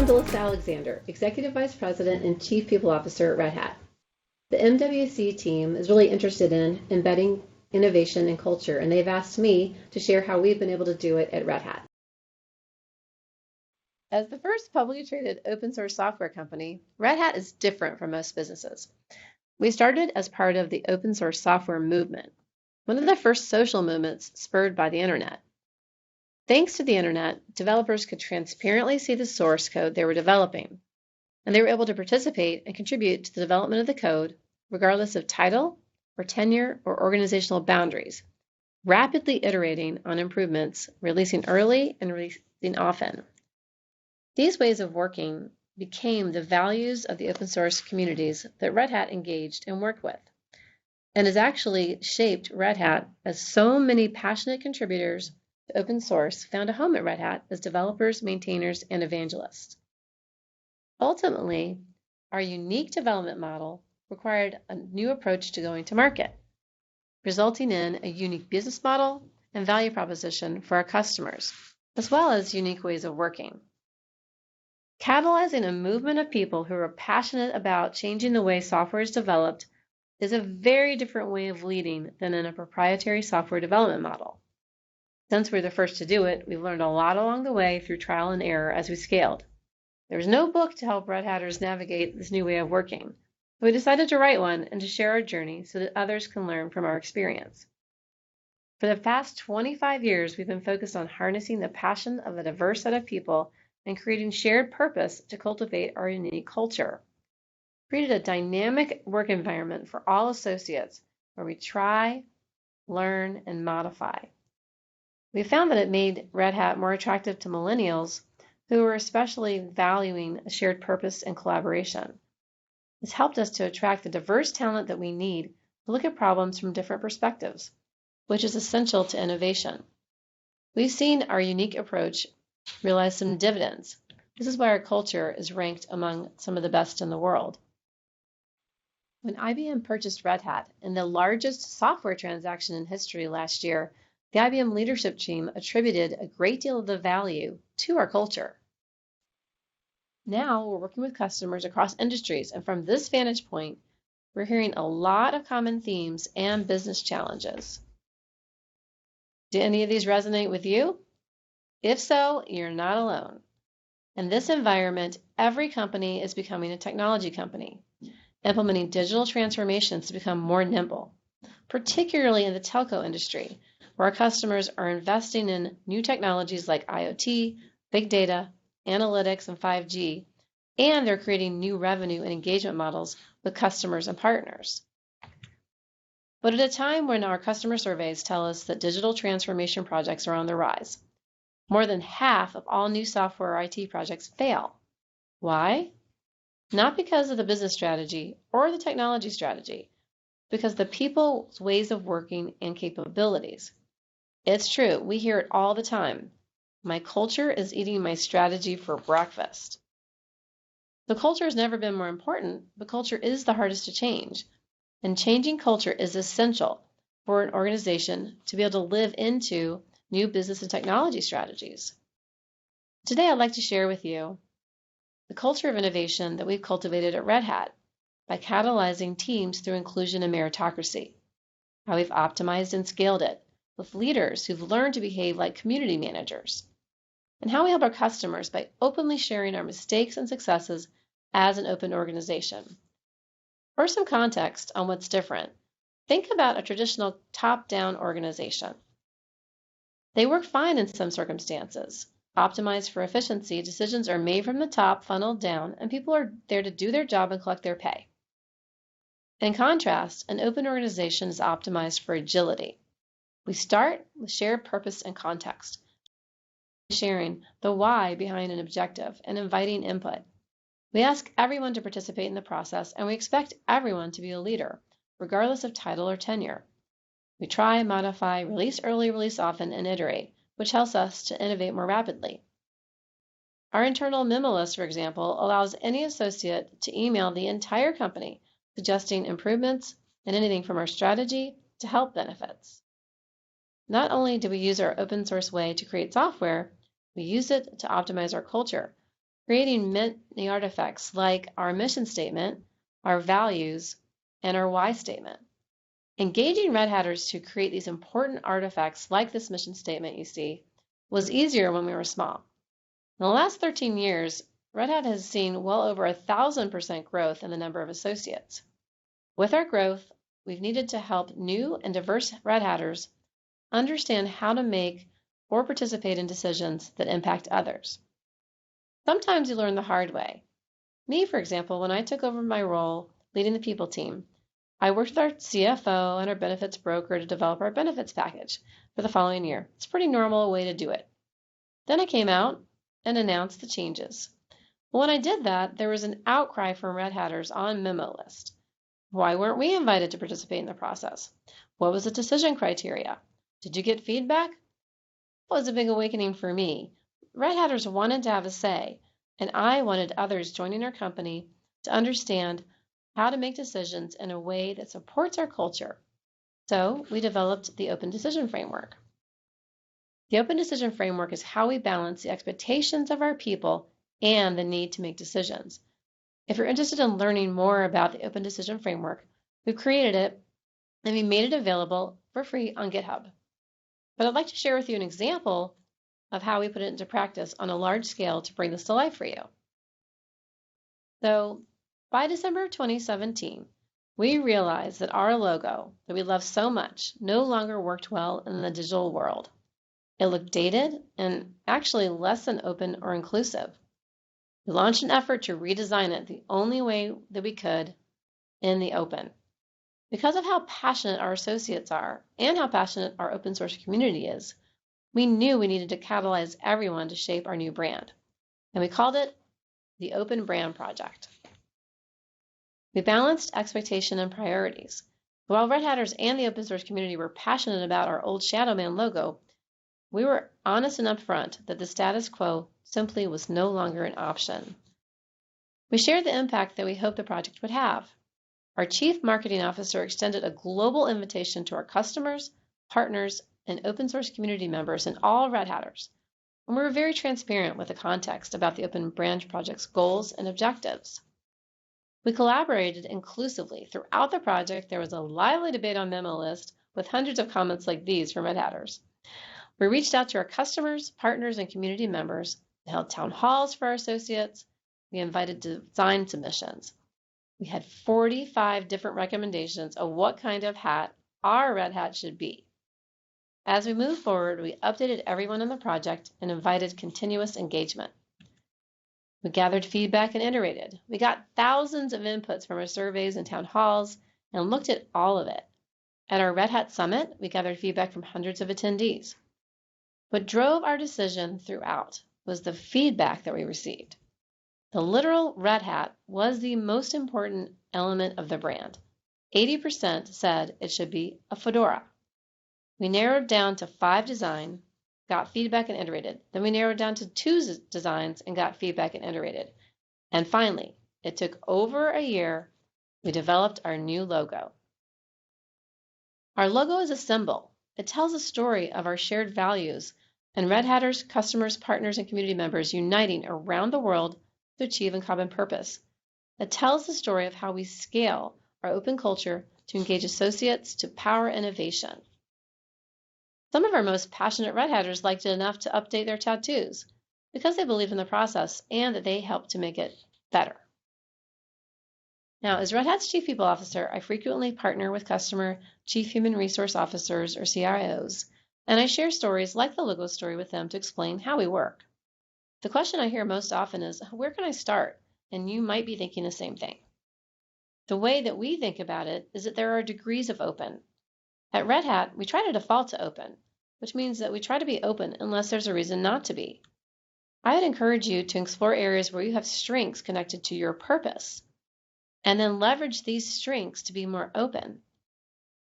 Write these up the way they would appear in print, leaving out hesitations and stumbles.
I'm Delissa Alexander, Executive Vice President and Chief People Officer at Red Hat. The MWC team is really interested in embedding innovation and culture, and they've asked me to share how we've been able to do it at Red Hat. As the first publicly traded open source software company, Red Hat is different from most businesses. We started as part of the open source software movement, one of the first social movements spurred by the internet. Thanks to the internet, developers could transparently see the source code they were developing, and they were able to participate and contribute to the development of the code, regardless of title or tenure or organizational boundaries, rapidly iterating on improvements, releasing early and releasing often. These ways of working became the values of the open source communities that Red Hat engaged and worked with, and has actually shaped Red Hat as so many passionate contributors to open source found a home at Red Hat as developers, maintainers, and evangelists. Ultimately, our unique development model required a new approach to going to market, resulting in a unique business model and value proposition for our customers, as well as unique ways of working. Catalyzing a movement of people who are passionate about changing the way software is developed is a very different way of leading than in a proprietary software development model. Since we're the first to do it, we've learned a lot along the way through trial and error as we scaled. There was no book to help Red Hatters navigate this new way of working, so we decided to write one and to share our journey so that others can learn from our experience. For the past 25 years, we've been focused on harnessing the passion of a diverse set of people and creating shared purpose to cultivate our unique culture. We created a dynamic work environment for all associates where we try, learn, and modify. We found that it made Red Hat more attractive to millennials who were especially valuing a shared purpose and collaboration. This helped us to attract the diverse talent that we need to look at problems from different perspectives, which is essential to innovation. We've seen our unique approach realize some dividends. This is why our culture is ranked among some of the best in the world. When IBM purchased Red Hat in the largest software transaction in history last year, the IBM leadership team attributed a great deal of the value to our culture. Now we're working with customers across industries, and from this vantage point, we're hearing a lot of common themes and business challenges. Do any of these resonate with you? If so, you're not alone. In this environment, every company is becoming a technology company, implementing digital transformations to become more nimble, particularly in the telco industry, where our customers are investing in new technologies like IoT, big data, analytics, and 5G, and they're creating new revenue and engagement models with customers and partners. But at a time when our customer surveys tell us that digital transformation projects are on the rise, more than half of all new software or IT projects fail. Why? Not because of the business strategy or the technology strategy, because the people's ways of working and capabilities. It's true, we hear it all the time. My culture is eating my strategy for breakfast. The culture has never been more important, but culture is the hardest to change. And changing culture is essential for an organization to be able to live into new business and technology strategies. Today, I'd like to share with you the culture of innovation that we've cultivated at Red Hat by catalyzing teams through inclusion and meritocracy, how we've optimized and scaled it with leaders who've learned to behave like community managers, and how we help our customers by openly sharing our mistakes and successes as an open organization. For some context on what's different, think about a traditional top-down organization. They work fine in some circumstances. Optimized for efficiency, decisions are made from the top, funneled down, and people are there to do their job and collect their pay. In contrast, an open organization is optimized for agility. We start with shared purpose and context, sharing the why behind an objective and inviting input. We ask everyone to participate in the process, and we expect everyone to be a leader, regardless of title or tenure. We try, modify, release early, release often, and iterate, which helps us to innovate more rapidly. Our internal memo list, for example, allows any associate to email the entire company, suggesting improvements and anything from our strategy to health benefits. Not only do we use our open source way to create software, we use it to optimize our culture creating many artifacts like our mission statement, our values, and our why statement. Engaging Red Hatters to create these important artifacts like this mission statement you see was easier when we were small. In the last 13 years, Red Hat has seen well over 1,000% growth in the number of associates. With our growth, we've needed to help new and diverse Red Hatters understand how to make or participate in decisions that impact others. Sometimes you learn the hard way. Me, for example, when I took over my role leading the people team, I worked with our CFO and our benefits broker to develop our benefits package for the following year. It's a pretty normal way to do it. Then I came out and announced the changes. Well, when I did that, there was an outcry from Red Hatters on memo list. Why weren't we invited to participate in the process? What was the decision criteria? Did you get feedback? It was a big awakening for me. Red Hatters wanted to have a say, and I wanted others joining our company to understand how to make decisions in a way that supports our culture. So we developed the Open Decision Framework. The Open Decision Framework is how we balance the expectations of our people and the need to make decisions. If you're interested in learning more about the Open Decision Framework, we've created it and we made it available for free on GitHub. But I'd like to share with you an example of how we put it into practice on a large scale to bring this to life for you. So by December 2017, we realized that our logo that we love so much no longer worked well in the digital world. It looked dated and actually less than open or inclusive. We launched an effort to redesign it the only way that we could in the open. Because of how passionate our associates are and how passionate our open source community is, we knew we needed to catalyze everyone to shape our new brand. And we called it the Open Brand Project. We balanced expectation and priorities. While Red Hatters and the open source community were passionate about our old Shadowman logo, we were honest and upfront that the status quo simply was no longer an option. We shared the impact that we hoped the project would have. Our Chief Marketing Officer extended a global invitation to our customers, partners, and open source community members and all Red Hatters. And we were very transparent with the context about the Open Brand Project's goals and objectives. We collaborated inclusively. Throughout the project, there was a lively debate on memo list with hundreds of comments like these from Red Hatters. We reached out to our customers, partners, and community members, held town halls for our associates. We invited design submissions. We had 45 different recommendations of what kind of hat our Red Hat should be. As we moved forward, we updated everyone in the project and invited continuous engagement. We gathered feedback and iterated. We got thousands of inputs from our surveys and town halls and looked at all of it. At our Red Hat Summit, we gathered feedback from hundreds of attendees. What drove our decision throughout was the feedback that we received. The literal Red Hat was the most important element of the brand. 80% said it should be a fedora. We narrowed down to 5 designs, got feedback and iterated. Then we narrowed down to 2 designs and got feedback and iterated. And finally, it took over a year, we developed our new logo. Our logo is a symbol. It tells a story of our shared values and Red Hatters, customers, partners, and community members uniting around the world to achieve a common purpose. It tells the story of how we scale our open culture to engage associates to power innovation. Some of our most passionate Red Hatters liked it enough to update their tattoos because they believed in the process and that they helped to make it better. Now, as Red Hat's Chief People Officer, I frequently partner with customer Chief Human Resource Officers or CIOs, and I share stories like the logo story with them to explain how we work. The question I hear most often is, where can I start? And you might be thinking the same thing. The way that we think about it is that there are degrees of open. At Red Hat, we try to default to open, which means that we try to be open unless there's a reason not to be. I would encourage you to explore areas where you have strengths connected to your purpose, and then leverage these strengths to be more open.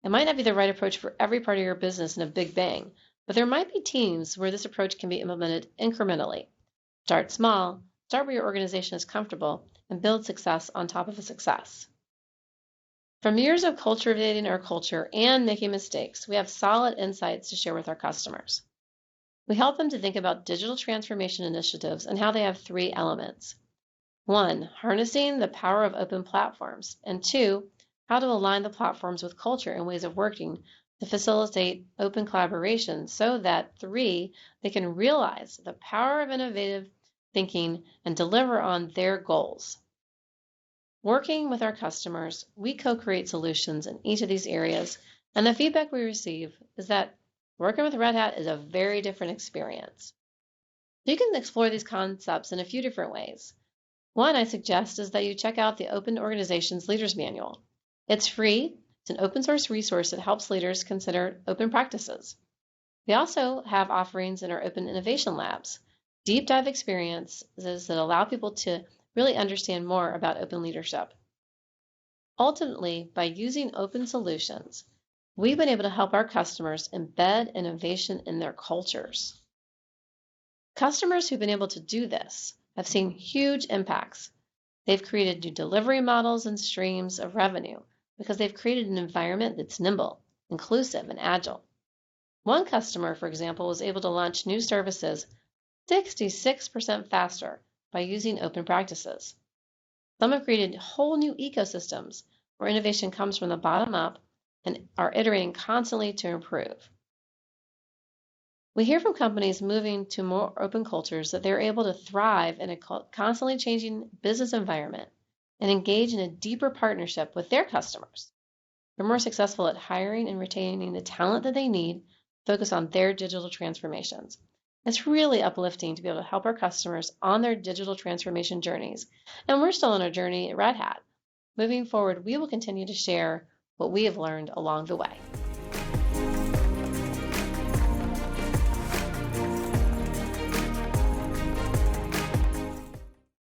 It might not be the right approach for every part of your business in a big bang, but there might be teams where this approach can be implemented incrementally. Start small, start where your organization is comfortable, and build success on top of a success. From years of cultivating our culture and making mistakes, we have solid insights to share with our customers. We help them to think about digital transformation initiatives and how they have three elements. One, harnessing the power of open platforms, and two, how to align the platforms with culture and ways of working to facilitate open collaboration so that three, they can realize the power of innovative thinking and deliver on their goals. Working with our customers, we co-create solutions in each of these areas, and the feedback we receive is that working with Red Hat is a very different experience. You can explore these concepts in a few different ways. One I suggest is that you check out the Open Organizations Leaders Manual. It's free. It's an open source resource that helps leaders consider open practices. We also have offerings in our Open Innovation Labs, deep dive experiences that allow people to really understand more about open leadership. Ultimately, by using open solutions, we've been able to help our customers embed innovation in their cultures. Customers who've been able to do this have seen huge impacts. They've created new delivery models and streams of revenue because they've created an environment that's nimble, inclusive, and agile. One customer, for example, was able to launch new services 66% faster by using open practices. Some have created whole new ecosystems where innovation comes from the bottom up and are iterating constantly to improve. We hear from companies moving to more open cultures that they're able to thrive in a constantly changing business environment and engage in a deeper partnership with their customers. They're more successful at hiring and retaining the talent that they need to focus on their digital transformations. It's really uplifting to be able to help our customers on their digital transformation journeys. And we're still on our journey at Red Hat. Moving forward, we will continue to share what we have learned along the way.